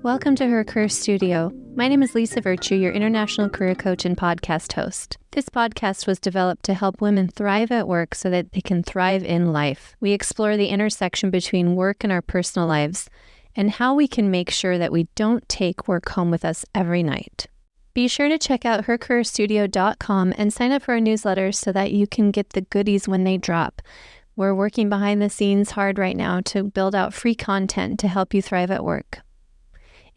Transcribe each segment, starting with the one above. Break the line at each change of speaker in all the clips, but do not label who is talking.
Welcome to Her Career Studio. My name is Lisa Venturi, your international career coach and podcast host. This podcast was developed to help women thrive at work so that they can thrive in life. We explore the intersection between work and our personal lives and how we can make sure that we don't take work home with us every night. Be sure to check out hercareerstudio.com and sign up for our newsletter so that you can get the goodies when they drop. We're working behind the scenes hard right now to build out free content to help you thrive at work.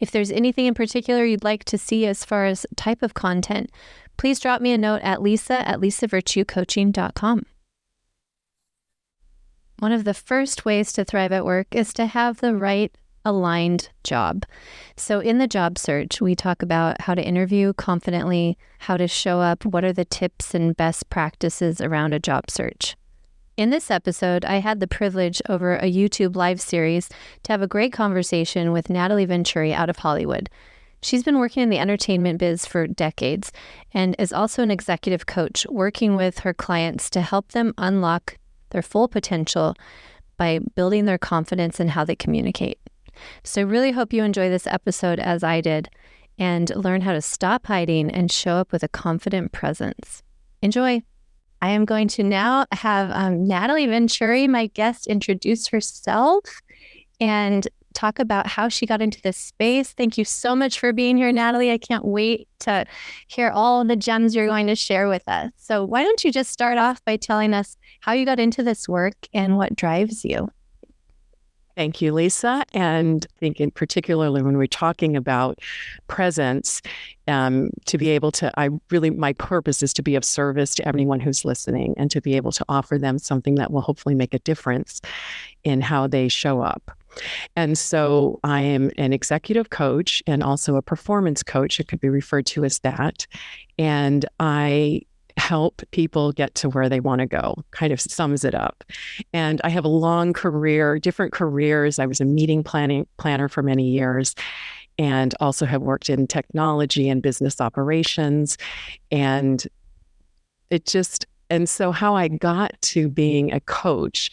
If there's anything in particular you'd like to see as far as type of content, please drop me a note at lisa@lisavirtuecoaching.com. One of the first ways to thrive at work is to have the right aligned job. So in the job search, we talk about how to interview confidently, how to show up, what are the tips and best practices around a job search. In this episode, I had the privilege over a YouTube live series to have a great conversation with Natalie Venturi out of Hollywood. She's been working in the entertainment biz for decades and is also an executive coach working with her clients to help them unlock their full potential by building their confidence in how they communicate. So I really hope you enjoy this episode as I did and learn how to stop hiding and show up with a confident presence. Enjoy. I am going to now have Natalie Venturi, my guest, introduce herself and talk about how she got into this space. Thank you so much for being here, Natalie. I can't wait to hear all the gems you're going to share with us. So why don't you just start off by telling us how you got into this work and what drives you?
Thank you, Lisa. And I think in particularly when we're talking about presence, to be able to, my purpose is to be of service to everyone who's listening and to be able to offer them something that will hopefully make a difference in how they show up. And so I am an executive coach and also a performance coach. It could be referred to as that. And I help people get to where they want to go, kind of sums it up. And I have a long career, different careers. I was a meeting planner for many years and also have worked in technology and business operations. And so how I got to being a coach,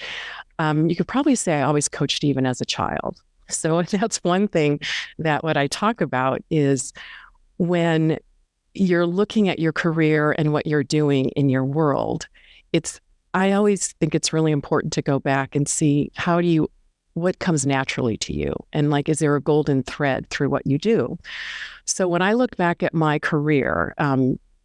you could probably say I always coached even as a child. So that's one thing that what I talk about is when you're looking at your career and what you're doing in your world, I always think it's really important to go back and see what comes naturally to you? And is there a golden thread through what you do? So when I look back at my career,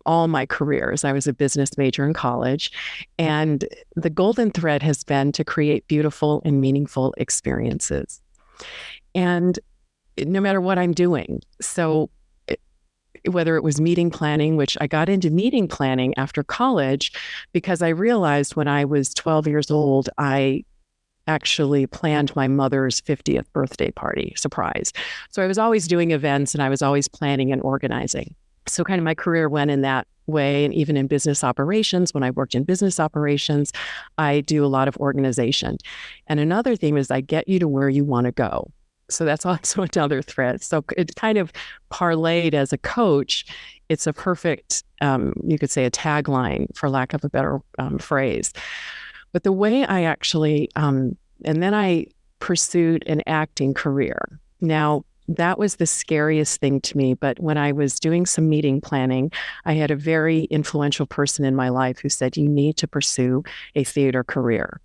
all my careers, I was a business major in college, and the golden thread has been to create beautiful and meaningful experiences. And no matter what I'm doing. So whether it was meeting planning, which I got into meeting planning after college because I realized when I was 12 years old, I actually planned my mother's 50th birthday party, surprise. So I was always doing events and I was always planning and organizing. So kind of my career went in that way. And even in business operations, when I worked in business operations, I do a lot of organization. And another thing is I get you to where you want to go. So that's also another thread. So it kind of parlayed as a coach. It's a perfect, you could say a tagline for lack of a better phrase. But the way I actually, and then I pursued an acting career. Now, that was the scariest thing to me. But when I was doing some meeting planning, I had a very influential person in my life who said, you need to pursue a theater career.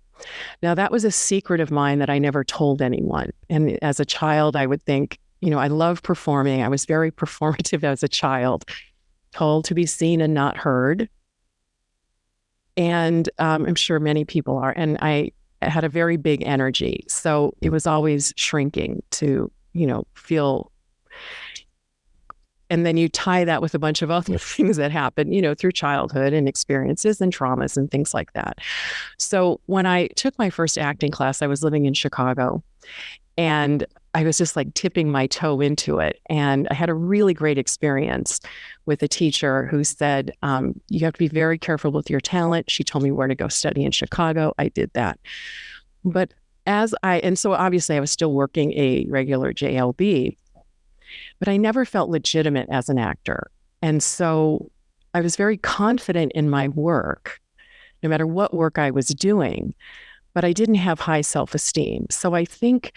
Now, that was a secret of mine that I never told anyone. And as a child, I would think, I love performing. I was very performative as a child, told to be seen and not heard. And I'm sure many people are. And I had a very big energy. So it was always shrinking to, feel. And then you tie that with a bunch of other things that happen, through childhood and experiences and traumas and things like that. So when I took my first acting class, I was living in Chicago and I was just tipping my toe into it. And I had a really great experience with a teacher who said, you have to be very careful with your talent. She told me where to go study in Chicago. I did that. But so obviously I was still working a regular JLB, but I never felt legitimate as an actor. And so I was very confident in my work, no matter what work I was doing, but I didn't have high self-esteem. So I think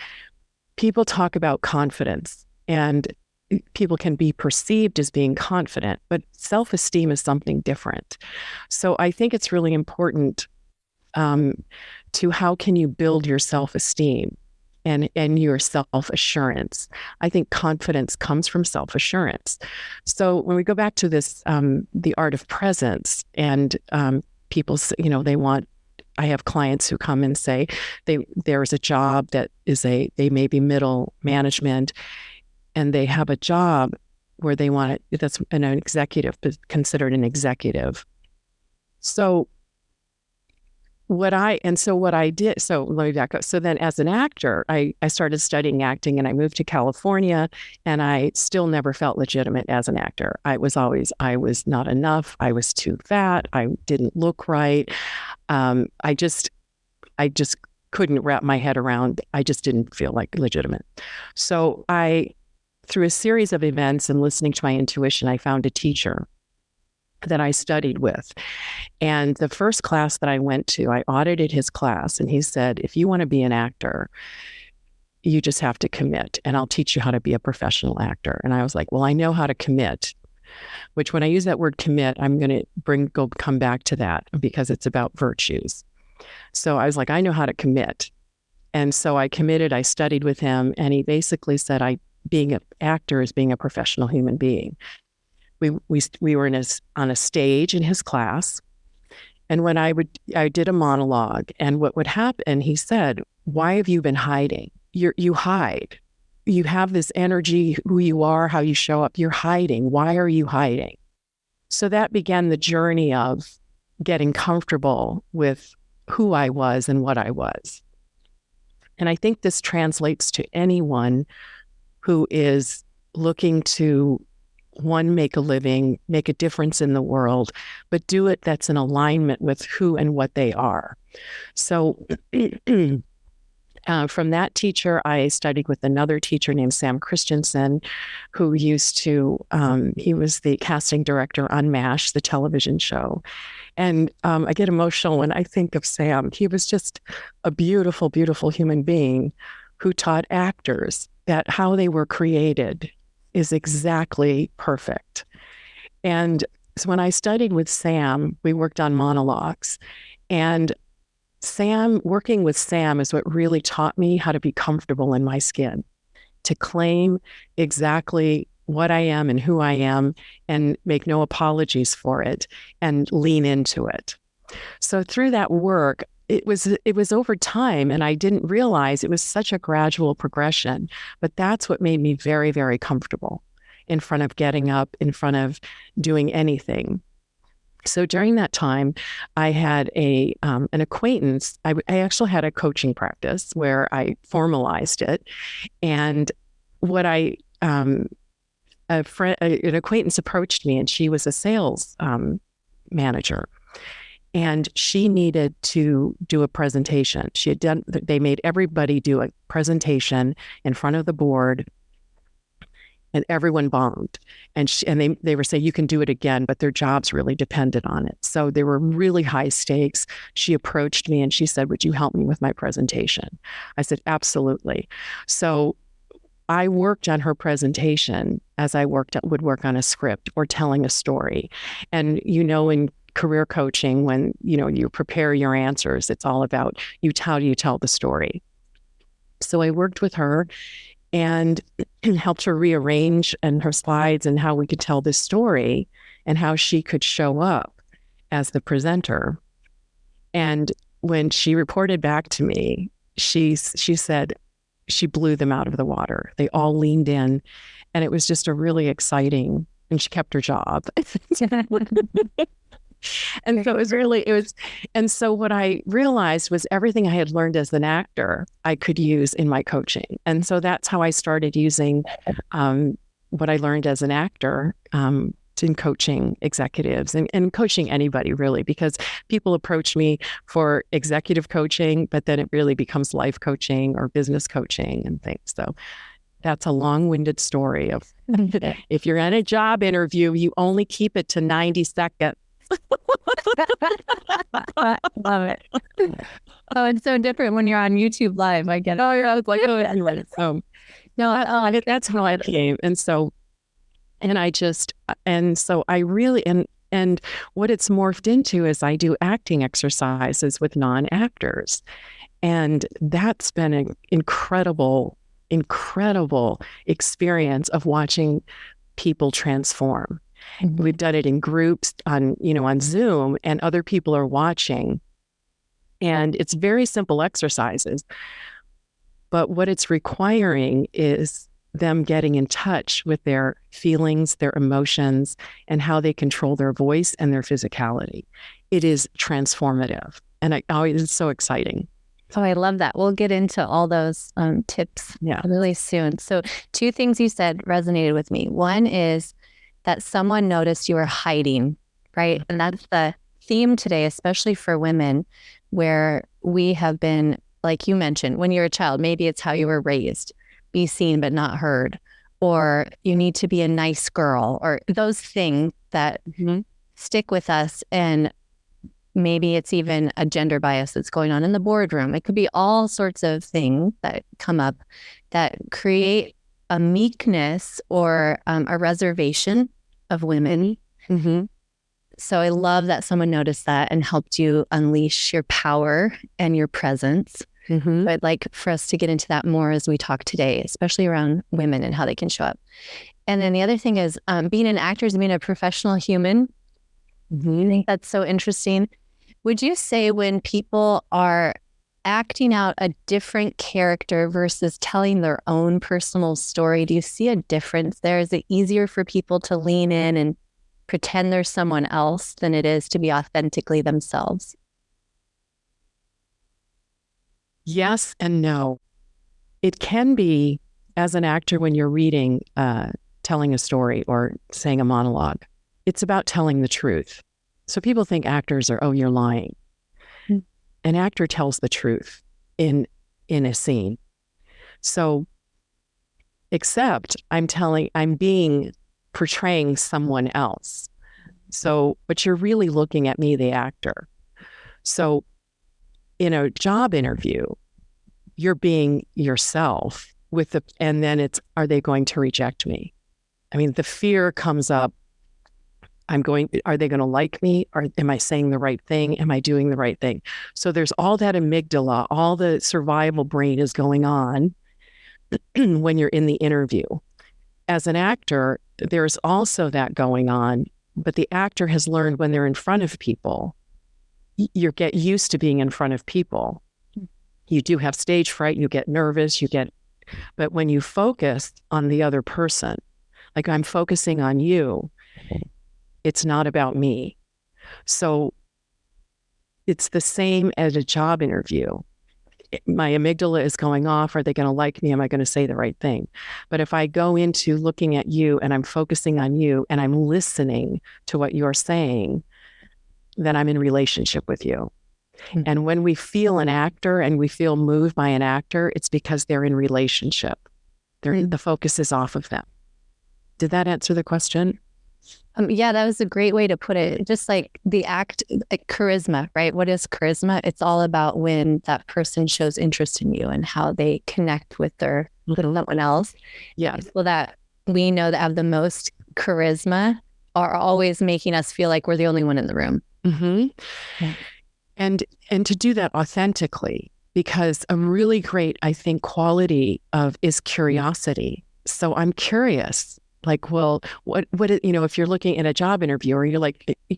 people talk about confidence, and people can be perceived as being confident, but self-esteem is something different. So I think it's really important to how can you build your self-esteem and your self-assurance. I think confidence comes from self-assurance. So when we go back to this, the art of presence, and people, they want, I have clients who come and say there's a job that is they may be middle management, and they have a job where they want it, that's an executive, considered an executive. So what I did, so let me back up. So then as an actor, I started studying acting, and I moved to California, and I still never felt legitimate as an actor. I was not enough. I was too fat. I didn't look right. I just couldn't wrap my head around. I just didn't feel like legitimate. So through a series of events and listening to my intuition, I found a teacher that I studied with. And the first class that I went to, I audited his class, and he said, if you want to be an actor, you just have to commit, and I'll teach you how to be a professional actor. And I was like, well, I know how to commit, which when I use that word commit, I'm going to come back to that because it's about virtues. So I was like, I know how to commit. And so I committed, I studied with him, and he basically said, being an actor is being a professional human being. We were on a stage in his class, and when I did a monologue, and what would happen, he said, why have you been hiding? You hide. You have this energy, who you are, how you show up, you're hiding. Why are you hiding? So that began the journey of getting comfortable with who I was and what I was. And I think this translates to anyone who is looking to, one, make a living, make a difference in the world, but do it that's in alignment with who and what they are. So from that teacher, I studied with another teacher named Sam Christensen, who used to, he was the casting director on MASH, the television show. And I get emotional when I think of Sam. He was just a beautiful, beautiful human being who taught actors that how they were created is exactly perfect. And so when I studied with Sam, we worked on monologues, and working with Sam is what really taught me how to be comfortable in my skin, to claim exactly what I am and who I am, and make no apologies for it, and lean into it. So through that work, it was over time, and I didn't realize it was such a gradual progression, but that's what made me very, very comfortable in front of getting up, in front of doing anything. So during that time, I had an acquaintance. I actually had a coaching practice where I formalized it, and an acquaintance approached me, and she was a sales manager. And she needed to do a presentation. They made everybody do a presentation in front of the board, and everyone bombed. And they were saying, you can do it again, but their jobs really depended on it. So they were really high stakes. She approached me and she said, would you help me with my presentation? I said, absolutely. So I worked on her presentation as I would work on a script or telling a story. And in career coaching, when you prepare your answers, it's all about how do you tell the story. So I worked with her and helped her rearrange and her slides and how we could tell this story and how she could show up as the presenter. And when she reported back to me, she said she blew them out of the water. They all leaned in, and it was just a really exciting, and she kept her job. And so and so what I realized was everything I had learned as an actor, I could use in my coaching. And so that's how I started using what I learned as an actor in coaching executives and coaching anybody, really, because people approach me for executive coaching, but then it really becomes life coaching or business coaching and things. So that's a long-winded story of if you're in a job interview, you only keep it to 90 seconds.
I love it. Oh, it's so different when you're on YouTube Live. I get it.
Oh, yeah, I was like, oh, anyway. No, that's how I became. So I really, and what it's morphed into is I do acting exercises with non-actors. And that's been an incredible experience of watching people transform. Mm-hmm. We've done it in groups on Zoom, and other people are watching. And it's very simple exercises. But what it's requiring is them getting in touch with their feelings, their emotions, and how they control their voice and their physicality. It is transformative. And it's so exciting.
Oh, I love that. We'll get into all those tips really soon. So 2 things you said resonated with me. One is that someone noticed you were hiding, right? And that's the theme today, especially for women, where we have been, like you mentioned, when you're a child, maybe it's how you were raised, be seen but not heard, or you need to be a nice girl, or those things that stick with us. And maybe it's even a gender bias that's going on in the boardroom. It could be all sorts of things that come up that create a meekness or a reservation of women. Mm-hmm. So I love that someone noticed that and helped you unleash your power and your presence. Mm-hmm. I'd like for us to get into that more as we talk today, especially around women and how they can show up. And then the other thing is being an actor is being a professional human. Mm-hmm. I think that's so interesting. Would you say when people are acting out a different character versus telling their own personal story, do you see a difference there? Is it easier for people to lean in and pretend they're someone else than it is to be authentically themselves?
Yes and no. It can be, as an actor, when you're reading, telling a story or saying a monologue, it's about telling the truth. So people think actors are, oh, you're lying. Mm-hmm. An actor tells the truth in a scene. So, except I'm portraying someone else. So, but you're really looking at me, the actor. So, in a job interview, you're being yourself and then it's, are they going to reject me? I mean, the fear comes up. Are they going to like me? Or am I saying the right thing? Am I doing the right thing? So there's all that amygdala, all the survival brain is going on when you're in the interview. As an actor, there's also that going on, but the actor has learned when they're in front of people, you get used to being in front of people. You do have stage fright, you get nervous, but when you focus on the other person, like I'm focusing on you, it's not about me. So it's the same as a job interview. My amygdala is going off. Are they going to like me? Am I going to say the right thing? But if I go into looking at you and I'm focusing on you and I'm listening to what you're saying, then I'm in relationship with you. Mm-hmm. And when we feel an actor and we feel moved by an actor, it's because they're in relationship. The focus is off of them. Did that answer the question?
Yeah, that was a great way to put it. Just like the act, like charisma, right? What is charisma? It's all about when that person shows interest in you and how they connect with someone else.
Yeah.
People that we know that have the most charisma are always making us feel like we're the only one in the room.
Mm-hmm. Yeah. And to do that authentically, because a really great, I think, quality is curiosity. So I'm curious. Like, well, what, if you're looking at a job interview or you're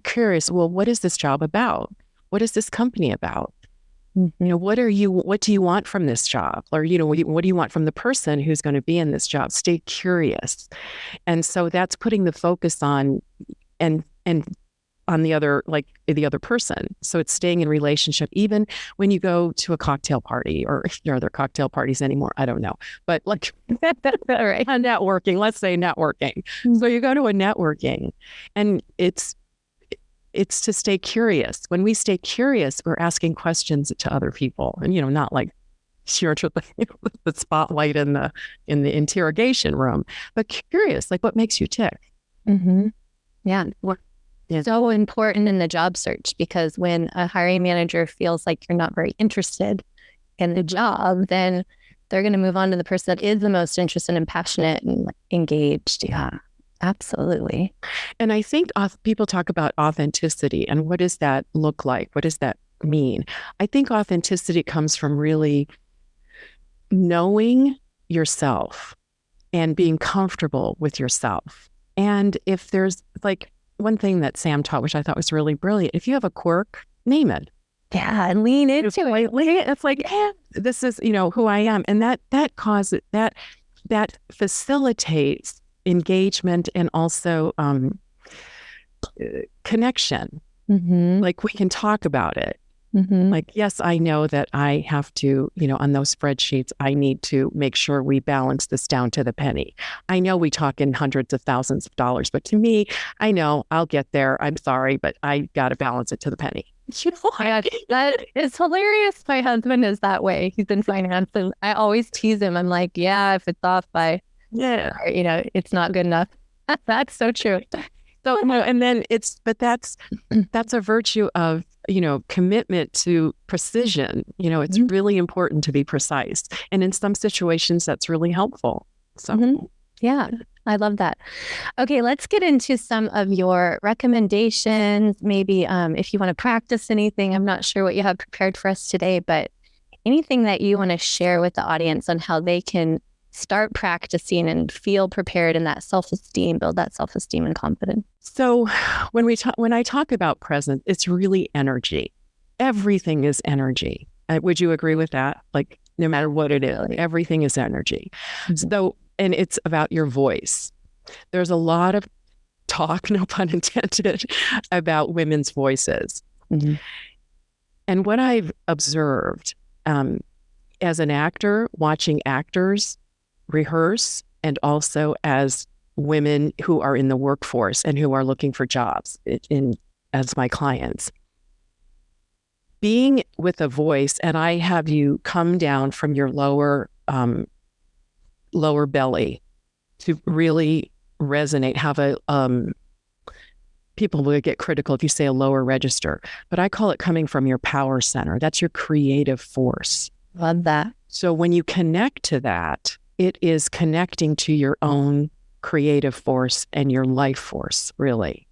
curious, well, what is this job about? What is this company about? Mm-hmm. What do you want from this job? Or, what do you want from the person who's going to be in this job? Stay curious. And so that's putting the focus on and on the other person. So it's staying in relationship, even when you go to a cocktail party, or if there are other cocktail parties anymore, I don't know. But like right. Networking, let's say networking. So you go to a networking and it's to stay curious. When we stay curious, we're asking questions to other people and, not like sure to the spotlight in the interrogation room, but curious, like what makes you tick?
Mm-hmm. Yeah. so important in the job search, because when a hiring manager feels like you're not very interested in the job, then they're going to move on to the person that is the most interested and passionate and engaged. Yeah, absolutely.
And I think people talk about authenticity, and what does that look like? What does that mean? I think authenticity comes from really knowing yourself and being comfortable with yourself. And if there's like one thing that Sam taught, which I thought was really brilliant, if you have a quirk, name it.
Yeah, and lean into it.
It's like, this is, who I am. And that causes, that facilitates engagement and also connection.
Mm-hmm.
Like we can talk about it.
Mm-hmm.
Like, yes, I know that I have to, on those spreadsheets, I need to make sure we balance this down to the penny. I know we talk in hundreds of thousands of dollars, but to me, I know I'll get there. I'm sorry, but I got to balance it to the penny.
That is hilarious. My husband is that way. He's in finance, and I always tease him. I'm like, yeah, if it's off by, it's not good enough. That's so true.
So, and then that's a virtue of, commitment to precision. It's really important to be precise. And in some situations, that's really helpful. So,
yeah, I love that. Okay, let's get into some of your recommendations. Maybe if you want to practice anything, I'm not sure what you have prepared for us today, but anything that you want to share with the audience on how they can start practicing and feel prepared in that self-esteem, build that self-esteem and confidence.
So when I talk about presence, it's really energy. Everything is energy. Would you agree with that? Like no matter what it is, everything is energy. Mm-hmm. So, and it's about your voice. There's a lot of talk, no pun intended, about women's voices. Mm-hmm. And what I've observed as an actor, watching actors rehearse, and also as women who are in the workforce and who are looking for jobs as my clients, being with a voice, and I have you come down from your lower belly to really resonate, have a people will get critical if you say a lower register, but I call it coming from your power center. That's your creative force.
Love that.
So when you connect to that, it is connecting to your own creative force and your life force, really.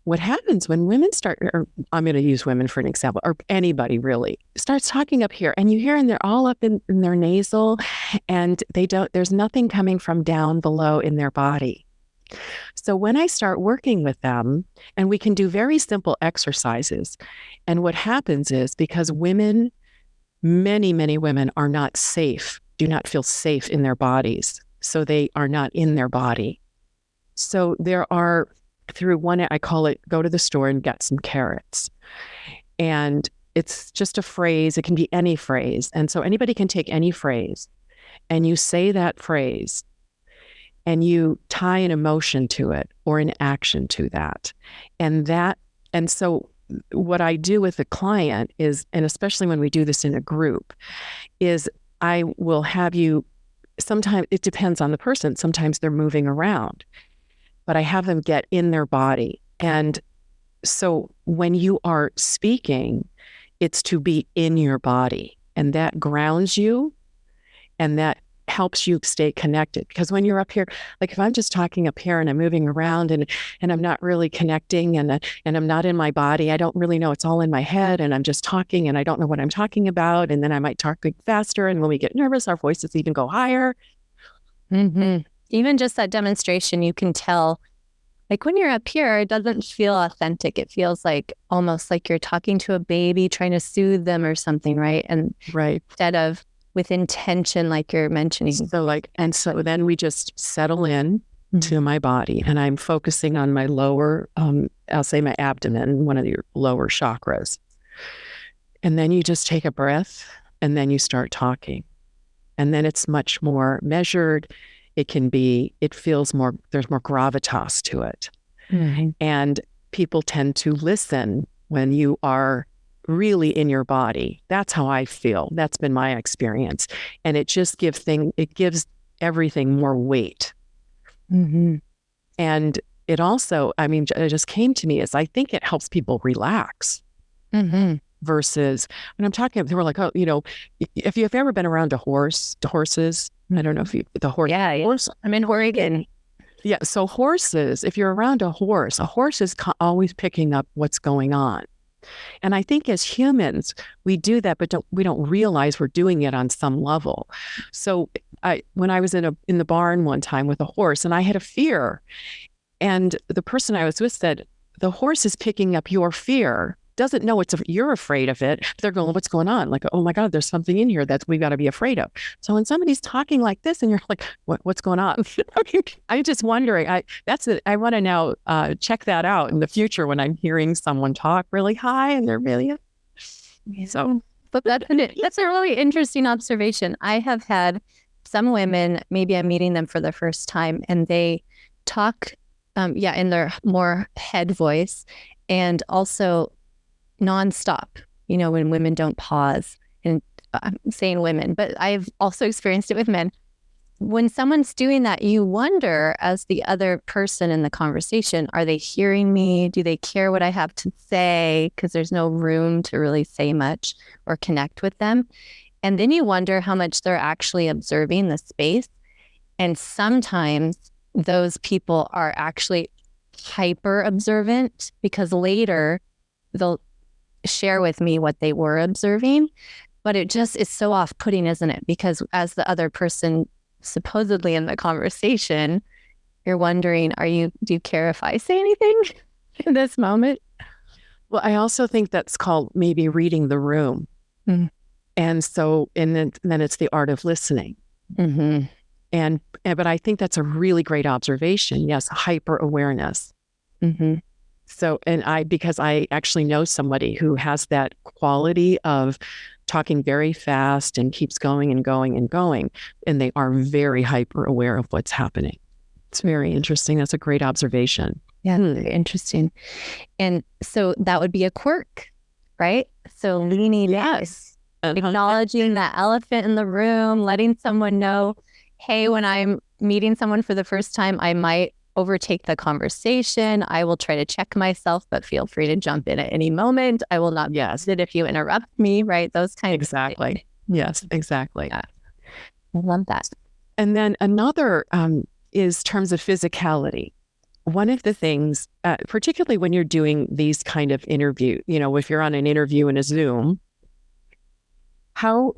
What happens when women start, or I'm going to use women for an example, or anybody really, starts talking up here, and you hear, and they're all up in their nasal, and there's nothing coming from down below in their body. So when I start working with them, and we can do very simple exercises, and what happens is, because women, many, many women are not safe, do not feel safe in their bodies. So they are not in their body. So there are, through one, I call it, go to the store and get some carrots. And it's just a phrase. It can be any phrase. And so anybody can take any phrase, and you say that phrase, and you tie an emotion to it or an action to that. And so what I do with the client is, and especially when we do this in a group, is I will have you, sometimes it depends on the person. Sometimes they're moving around, but I have them get in their body. And so when you are speaking, it's to be in your body, and that grounds you, and that helps you stay connected. Because when you're up here, like if I'm just talking up here and I'm moving around and I'm not really connecting and I'm not in my body, I don't really know, it's all in my head, and I'm just talking and I don't know what I'm talking about. And then I might talk faster. And when we get nervous, our voices even go higher.
Mm-hmm. Even just that demonstration, you can tell, like when you're up here, it doesn't feel authentic. It feels like almost like you're talking to a baby, trying to soothe them or something, right? And instead of with intention, like you're mentioning.
So then we just settle in to my body, and I'm focusing on my lower, I'll say my abdomen, one of your lower chakras. And then you just take a breath, and then you start talking. And then it's much more measured. It feels more, there's more gravitas to it. Mm-hmm. And people tend to listen when you are really in your body. That's how I feel. That's been my experience. And it just gives everything more weight. Mm-hmm. And it also, I mean, it just came to me is I think it helps people relax.
Mm-hmm.
Versus when I'm talking, they were like, oh, if you've ever been around horses, I don't know if the horse.
Yeah,
horse.
I'm in Oregon.
Yeah. So horses, if you're around a horse is always picking up what's going on. And I think as humans, we do that, but we don't realize we're doing it on some level. So when I was in the barn one time with a horse and I had a fear, and the person I was with said, the horse is picking up your fear. Doesn't know you're afraid of it. They're going, what's going on? Like, oh my God, there's something in here that we've got to be afraid of. So when somebody's talking like this and you're like, what's going on? I'm just wondering, I want to now check that out in the future when I'm hearing someone talk really high and they're really, so.
But that's a really interesting observation. I have had some women, maybe I'm meeting them for the first time, and they talk, in their more head voice, and also nonstop, when women don't pause. And I'm saying women, but I've also experienced it with men. When someone's doing that, you wonder, as the other person in the conversation, are they hearing me? Do they care what I have to say? Because there's no room to really say much or connect with them. And then you wonder how much they're actually observing the space. And sometimes those people are actually hyper observant, because later they'll share with me what they were observing. But it just is so off-putting, isn't it? Because as the other person supposedly in the conversation, you're wondering, do you care if I say anything in this moment?
Well, I also think that's called maybe reading the room.
Mm-hmm.
And then it's the art of listening.
Mm-hmm.
But I think that's a really great observation. Yes, hyper awareness.
Mm-hmm.
So, because I actually know somebody who has that quality of talking very fast and keeps going and going and going, and they are very hyper aware of what's happening. It's very interesting. That's a great observation.
Yeah, very interesting. And so that would be a quirk, right? So leaning,
yes,
acknowledging that elephant in the room, letting someone know, hey, when I'm meeting someone for the first time, I might overtake the conversation. I will try to check myself, but feel free to jump in at any moment. I will not
yes
it if you interrupt me, right? Those kinds
exactly.
of things.
Yes, exactly.
Yeah. I love that.
And then another is terms of physicality. One of the things, particularly when you're doing these kind of interview, if you're on an interview in a Zoom, how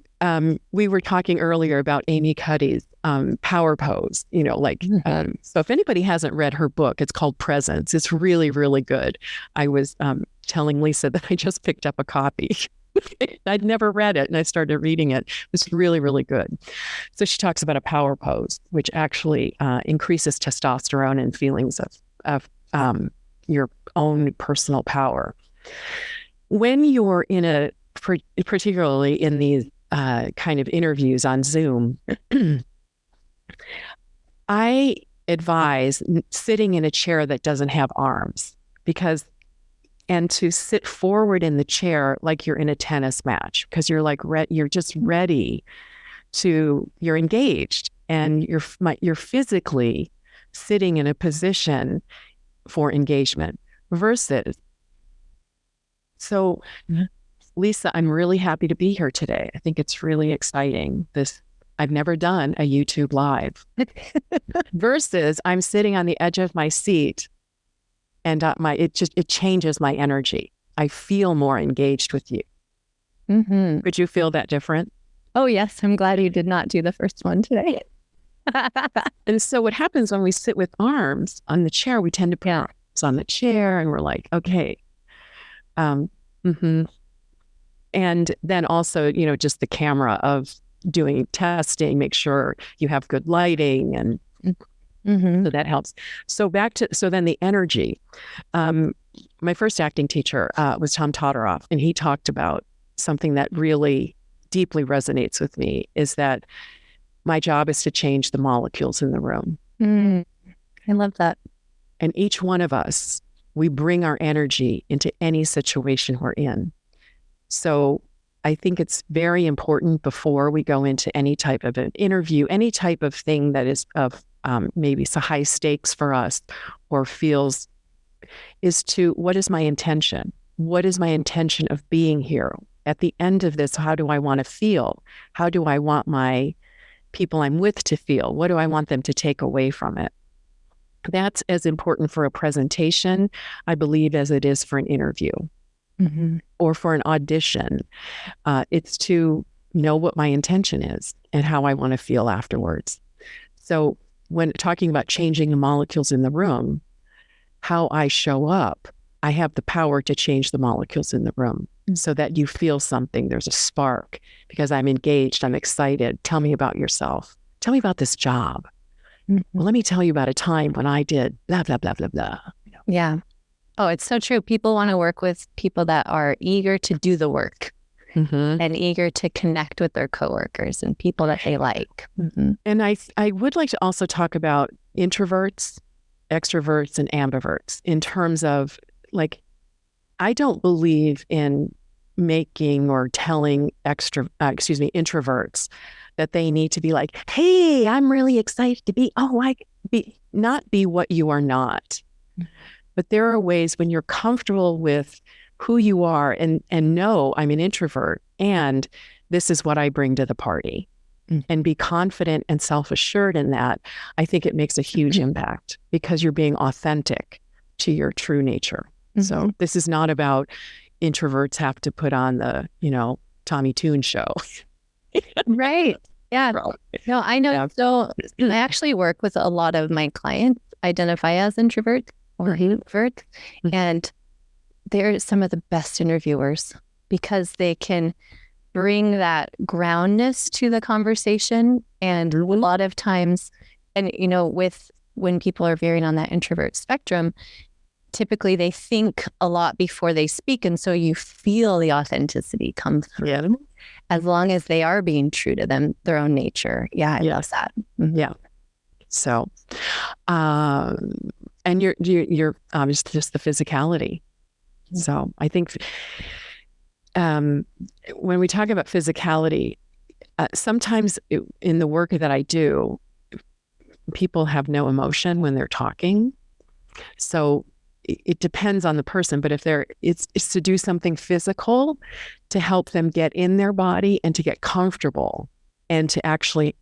we were talking earlier about Amy Cuddy's power pose, so if anybody hasn't read her book, it's called Presence. It's really, really good. I was telling Lisa that I just picked up a copy. I'd never read it, and I started reading it. It was really, really good. So she talks about a power pose, which actually increases testosterone and feelings of your own personal power. When you're particularly in these kind of interviews on Zoom, I advise sitting in a chair that doesn't have arms, and to sit forward in the chair like you're in a tennis match, because you're like you're just ready you're engaged, and you're physically sitting in a position for engagement. Versus, so Lisa, I'm really happy to be here today. I think it's really exciting. I've never done a YouTube live. Versus, I'm sitting on the edge of my seat, and it changes my energy. I feel more engaged with you.
Mm-hmm.
Could you feel that different?
Oh, yes. I'm glad you did not do the first one today.
And so what happens when we sit with arms on the chair, we tend to put arms on the chair, and we're like, okay. And then also, just the camera of doing testing, make sure you have good lighting, and so that helps. So then the energy. My first acting teacher was Tom Todoroff, and he talked about something that really deeply resonates with me, is that my job is to change the molecules in the room.
I love that.
And each one of us, we bring our energy into any situation we're in. So I think it's very important before we go into any type of an interview, any type of thing that is of maybe it's a high stakes for us or feels is to what is my intention? What is my intention of being here? At the end of this, how do I want to feel? How do I want my people I'm with to feel? What do I want them to take away from it? That's as important for a presentation, I believe, as it is for an interview or for an audition. It's to know what my intention is and how I want to feel afterwards. So when talking about changing the molecules in the room, how I show up, I have the power to change the molecules in the room so that you feel something. There's a spark because I'm engaged. I'm excited. Tell me about yourself. Tell me about this job. Well, let me tell you about a time when I did blah, blah, blah, blah, blah.
Yeah. Oh, it's so true. People want to work with people that are eager to do the work and eager to connect with their coworkers and people that they like.
And I would like to also talk about introverts, extroverts, and ambiverts in terms of I don't believe in making or telling introverts that they need to be like, hey, I'm really excited to be, not be what you are not. But there are ways when you're comfortable with who you are and know I'm an introvert and this is what I bring to the party and be confident and self-assured in that, I think it makes a huge impact because you're being authentic to your true nature. So this is not about introverts have to put on the, Tommy Toon show.
Right. Yeah. No, I know. Yeah. So I actually work with a lot of my clients identify as introverts or introverts, and they're some of the best interviewers because they can bring that groundness to the conversation. And a lot of times, and when people are veering on that introvert spectrum, typically they think a lot before they speak. And so you feel the authenticity come through as long as they are being true to their own nature. Yeah, I love that.
Yeah. So, and you're obviously just the physicality. So I think when we talk about physicality, sometimes in the work that I do, people have no emotion when they're talking. So it depends on the person, but if it's to do something physical to help them get in their body and to get comfortable and to actually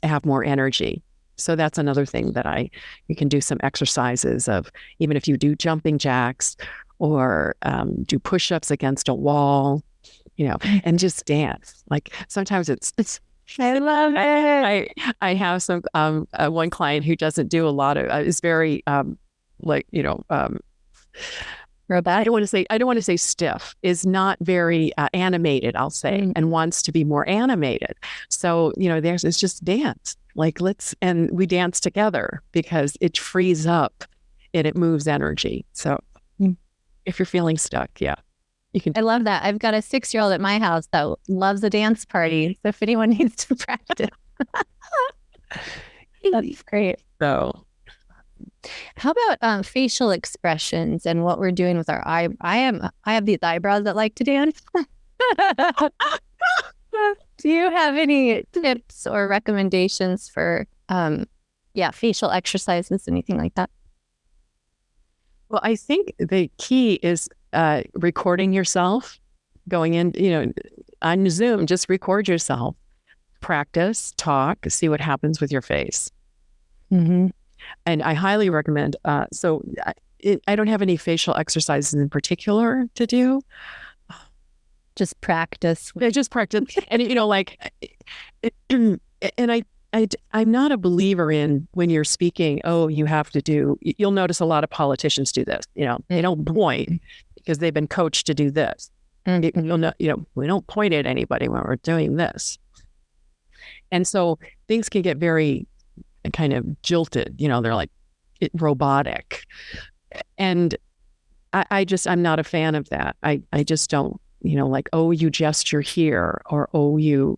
have more energy. So that's another thing that you can do some exercises of, even if you do jumping jacks or do push-ups against a wall, and just dance. Like sometimes it's I love it. I have some one client who doesn't do a lot of is very
robotic.
I don't want to say stiff, is not very animated, I'll say, and wants to be more animated. So, it's just dance. And we dance together because it frees up and it moves energy. So if you're feeling stuck, you can.
I love that. I've got a 6-year-old at my house that loves a dance party. So if anyone needs to practice, that's great.
So
how about facial expressions and what we're doing with our eye? I have these eyebrows that like to dance. Do you have any tips or recommendations for facial exercises, anything like that?
Well, I think the key is recording yourself, going in, on Zoom, just record yourself, practice, talk, see what happens with your face. And I highly recommend, I don't have any facial exercises in particular to do.
Just practice.
Just practice. And, and I'm not a believer in when you're speaking, you have to do, you'll notice a lot of politicians do this, they don't point because they've been coached to do this. You'll know, we don't point at anybody when we're doing this. And so things can get very kind of jilted, they're like robotic. And I'm not a fan of that. I just don't, you gesture here or,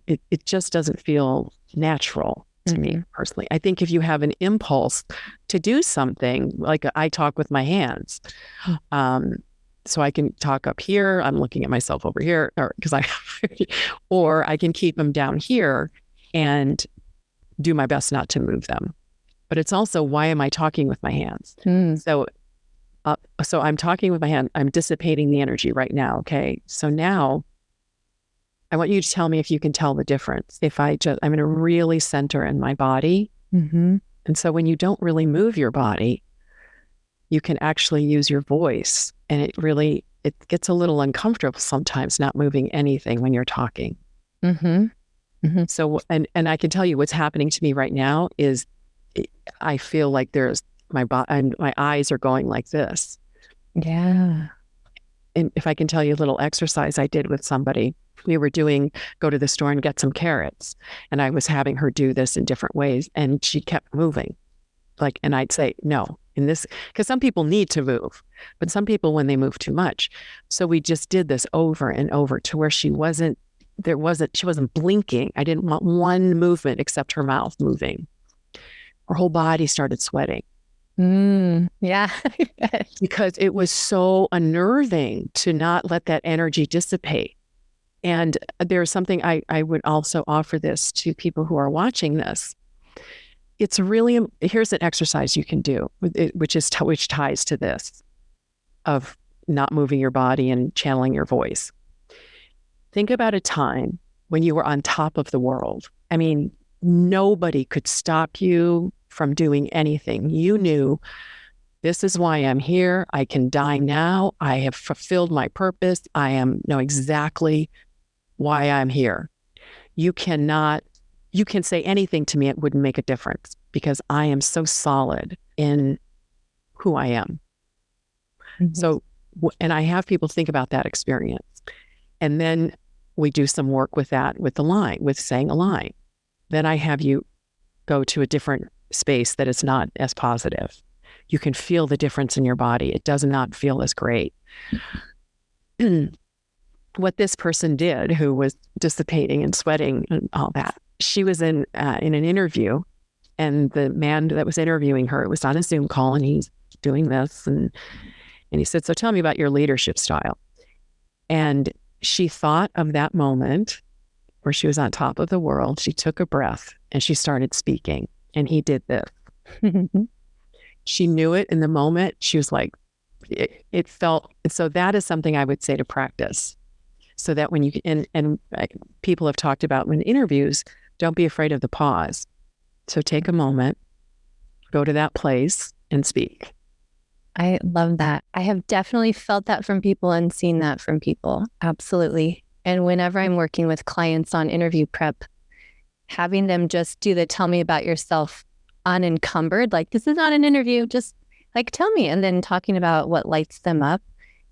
it just doesn't feel natural to me personally. I think if you have an impulse to do something, like I talk with my hands, so I can talk up here, I'm looking at myself over here, or I can keep them down here and do my best not to move them. but it's also, why am I talking with my hands?
Mm.
So I'm talking with my hand. I'm dissipating the energy right now. Okay. So now I want you to tell me if you can tell the difference. I'm going to really center in my body.
Mm-hmm.
And so when you don't really move your body, you can actually use your voice. And it gets a little uncomfortable sometimes not moving anything when you're talking.
Mm-hmm. Mm-hmm.
So, and I can tell you what's happening to me right now is I feel like my eyes are going like this.
Yeah.
And if I can tell you a little exercise I did with somebody, we were go to the store and get some carrots. And I was having her do this in different ways. And she kept moving. And I'd say, no, because some people need to move, but some people, when they move too much. So we just did this over and over to where she wasn't blinking. I didn't want one movement except her mouth moving. Her whole body started sweating.
Yeah.
Because it was so unnerving to not let that energy dissipate. And there's something I would also offer this to people who are watching this. Here's an exercise you can do, which ties to this of not moving your body and channeling your voice. Think about a time when you were on top of the world. I mean, nobody could stop you from doing anything. You knew, this is why I'm here. I can die now. I have fulfilled my purpose. Know exactly why I'm here. You can say anything to me, it wouldn't make a difference because I am so solid in who I am. Mm-hmm. So, and I have people think about that experience. And then we do some work with that, with saying a line. Then I have you go to a different space that is not as positive. You can feel the difference in your body. It does not feel as great. What this person did, who was dissipating and sweating and all that, she was in an interview, and the man that was interviewing her, it was on a Zoom call, and he's doing this, and he said, so tell me about your leadership style. And she thought of that moment where she was on top of the world. She took a breath and she started speaking, and he did this. She knew it in the moment. She was like, it felt, so that is something I would say to practice. So that when people have talked about in interviews, don't be afraid of the pause. So take a moment, go to that place and speak.
I love that. I have definitely felt that from people and seen that from people. Absolutely. And whenever I'm working with clients on interview prep, having them just do the tell me about yourself unencumbered, like, this is not an interview, just like, tell me. And then talking about what lights them up,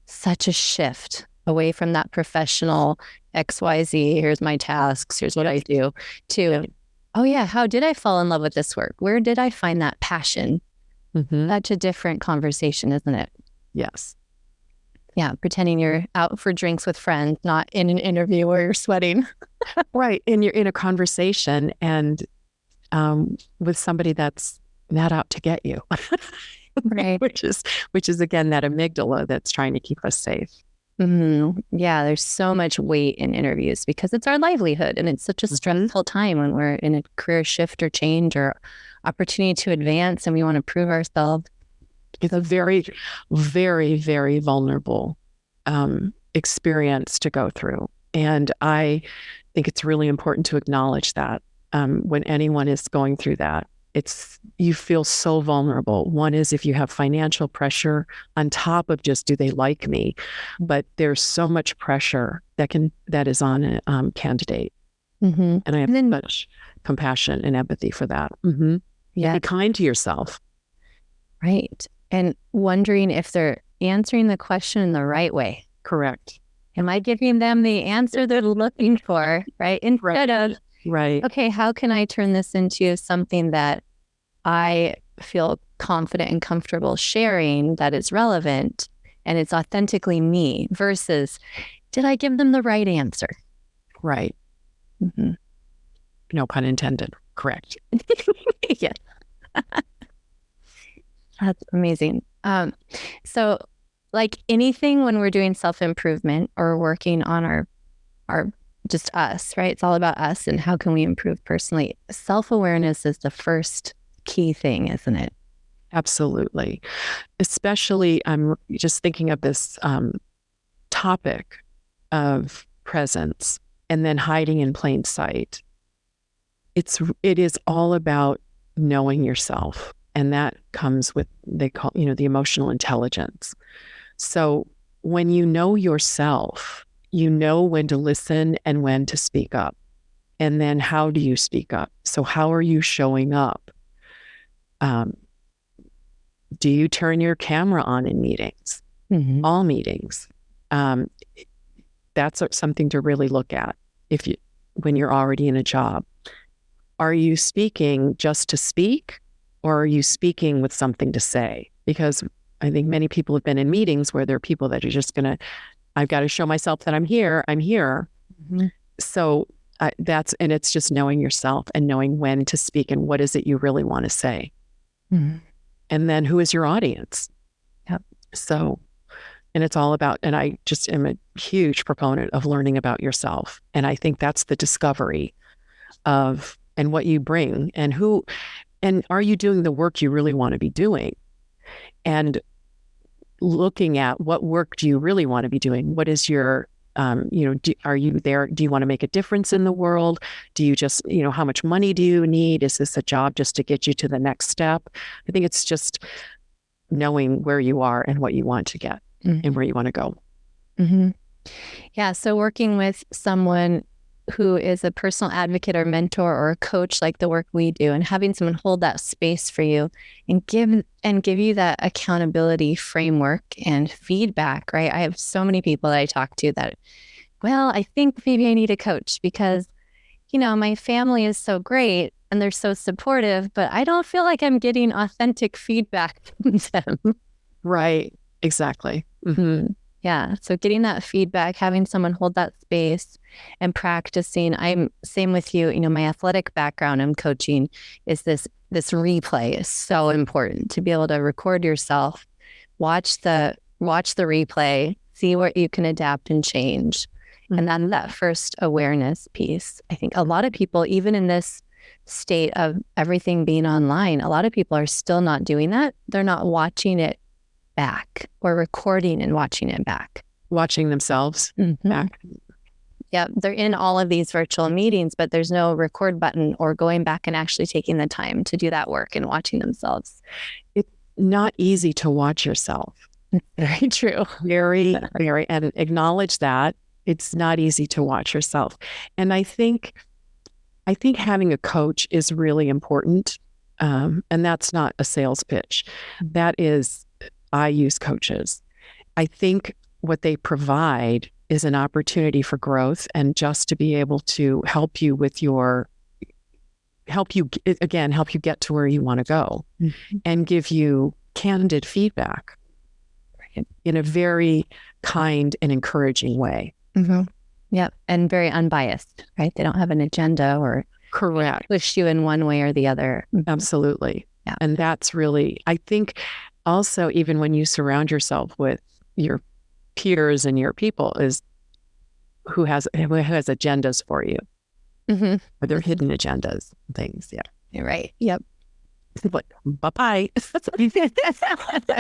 such a shift away from that professional XYZ, here's my tasks, here's what I do, to, oh yeah, how did I fall in love with this work? Where did I find that passion? Mm-hmm. Such a different conversation, isn't it?
Yes.
Yeah, pretending you're out for drinks with friends, not in an interview where you're sweating.
Right, and you're in a conversation and with somebody that's not out to get you.
Right.
which is again that amygdala that's trying to keep us safe.
Mm-hmm. Yeah, there's so much weight in interviews because it's our livelihood, and it's such a stressful time when we're in a career shift or change or opportunity to advance and we want to prove ourselves.
It's a very, very, very vulnerable experience to go through. And I think it's really important to acknowledge that when anyone is going through that. You feel so vulnerable. One is if you have financial pressure on top of just, do they like me? But there's so much pressure that is on a candidate. Mm-hmm. And I have such compassion and empathy for that. Mm-hmm. Yeah. Be kind to yourself.
Right. And wondering if they're answering the question in the right way.
Correct.
Am I giving them the answer they're looking for? Right. Instead of,
right.
Okay, how can I turn this into something that I feel confident and comfortable sharing that is relevant and it's authentically me versus, did I give them the right answer?
Right. Mm-hmm. No pun intended. Correct.
Yeah. That's amazing. So like anything when we're doing self-improvement or working on our just us, right? It's all about us and how can we improve personally. Self-awareness is the first key thing, isn't it?
Absolutely. Especially, I'm just thinking of this topic of presence and then hiding in plain sight. It is all about knowing yourself. And that comes with, they call, the emotional intelligence. So when you know yourself, you know when to listen and when to speak up. And then how do you speak up? So how are you showing up? Do you turn your camera on in meetings?
Mm-hmm.
All meetings. That's something to really look at when you're already in a job. Are you speaking just to speak, or are you speaking with something to say? Because I think many people have been in meetings where there are people that are just I've got to show myself that I'm here. Mm-hmm. So and it's just knowing yourself and knowing when to speak and what is it you really want to say.
Mm-hmm.
And then who is your audience?
Yep.
So, and it's all about, and I just am a huge proponent of learning about yourself. And I think that's the discovery of, and what you bring and are you doing the work you really want to be doing? And looking at what work do you really want to be doing? What is your, are you there? Do you want to make a difference in the world? Do you just, how much money do you need? Is this a job just to get you to the next step? I think it's just knowing where you are and what you want to get and where you want to go.
Mm-hmm. Yeah. So working with someone who is a personal advocate or mentor or a coach like the work we do, and having someone hold that space for you and give you that accountability framework and feedback, right? I have so many people that I talk to that, well, I think maybe I need a coach because, my family is so great and they're so supportive, but I don't feel like I'm getting authentic feedback from them.
Right. Exactly. Mm-hmm.
Yeah. So getting that feedback, having someone hold that space and practicing. I'm same with you. My athletic background in coaching is this replay is so important to be able to record yourself, watch the replay, see what you can adapt and change. Mm-hmm. And then that first awareness piece. I think a lot of people, even in this state of everything being online, a lot of people are still not doing that. They're not watching it back or recording and watching it back.
Watching themselves back.
Yeah, they're in all of these virtual meetings, but there's no record button or going back and actually taking the time to do that work and watching themselves.
It's not easy to watch yourself.
Very true.
Very, very, and acknowledge that it's not easy to watch yourself. And I think having a coach is really important. And that's not a sales pitch. That is, I use coaches. I think what they provide is an opportunity for growth and just to be able to help you get to where you want to go and give you candid feedback in a very kind and encouraging way.
Mm-hmm. Yep. And very unbiased, right? They don't have an agenda or
correct
push you in one way or the other.
Absolutely.
Yeah.
And that's really, I think also, even when you surround yourself with your peers and your people is who has agendas for you.
Mm-hmm.
Or their hidden agendas, things. Yeah.
You're right. Yep.
But bye-bye.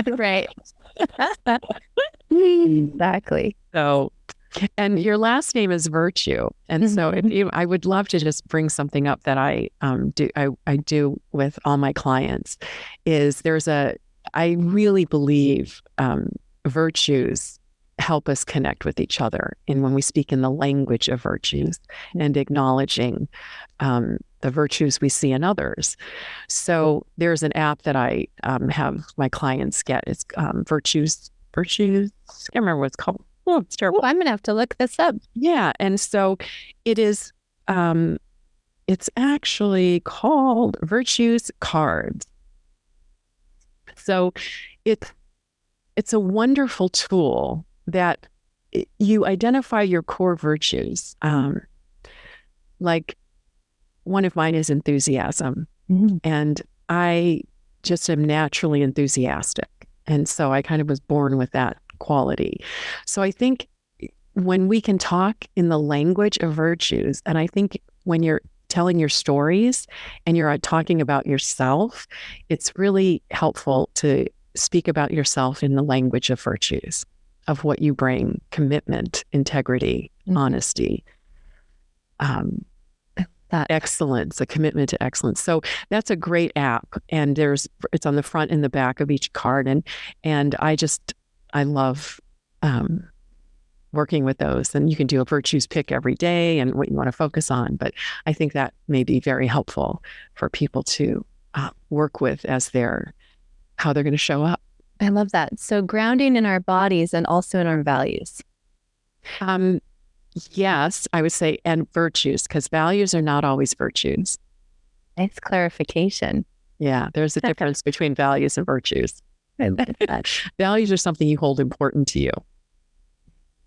Right. Exactly.
So, and your last name is Virtue. And so I would love to just bring something up that I do with all my clients is I really believe virtues help us connect with each other. And when we speak in the language of virtues and acknowledging the virtues we see in others. So there's an app that I have my clients get. It's Virtues. I can't remember what it's called. Oh, it's terrible.
I'm going to have to look this up.
Yeah. And so it is, it's actually called Virtues Cards. So it's a wonderful tool that you identify your core virtues. Like one of mine is enthusiasm. Mm-hmm. And I just am naturally enthusiastic. And so I kind of was born with that quality. So I think when we can talk in the language of virtues, and I think when you're telling your stories and you're talking about yourself, it's really helpful to speak about yourself in the language of virtues, of what you bring: commitment, integrity, honesty, excellence, a commitment to excellence. So that's a great app, and it's on the front and the back of each card, and I love working with those. And you can do a virtues pick every day and what you want to focus on. But I think that may be very helpful for people to work with as how they're going to show up.
I love that. So grounding in our bodies and also in our values.
Yes, I would say, and virtues, because values are not always virtues.
Nice clarification.
Yeah, there's a difference between values and virtues.
I love that.
Values are something you hold important to you.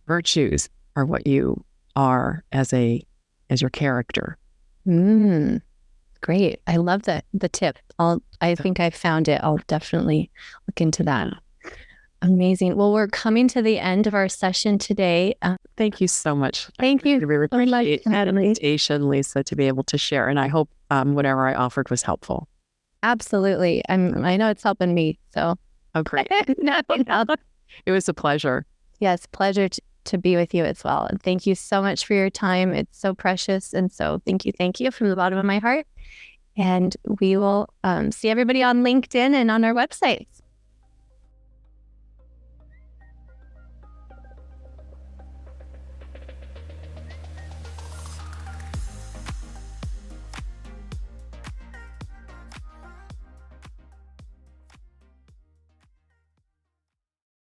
Virtues are what you are as your character.
Great. I love the tip. I think I found it. I'll definitely look into that. Amazing. Well, we're coming to the end of our session today.
Thank you so much.
Thank you
very
so much, Natalie.
Invitation, Lisa, to be able to share. And I hope whatever I offered was helpful.
Absolutely. I know it's helping me. So.
Oh, great. It was a pleasure.
Yes, pleasure to be with you as well. And thank you so much for your time. It's so precious. And so thank you from the bottom of my heart. And we will see everybody on LinkedIn and on our websites.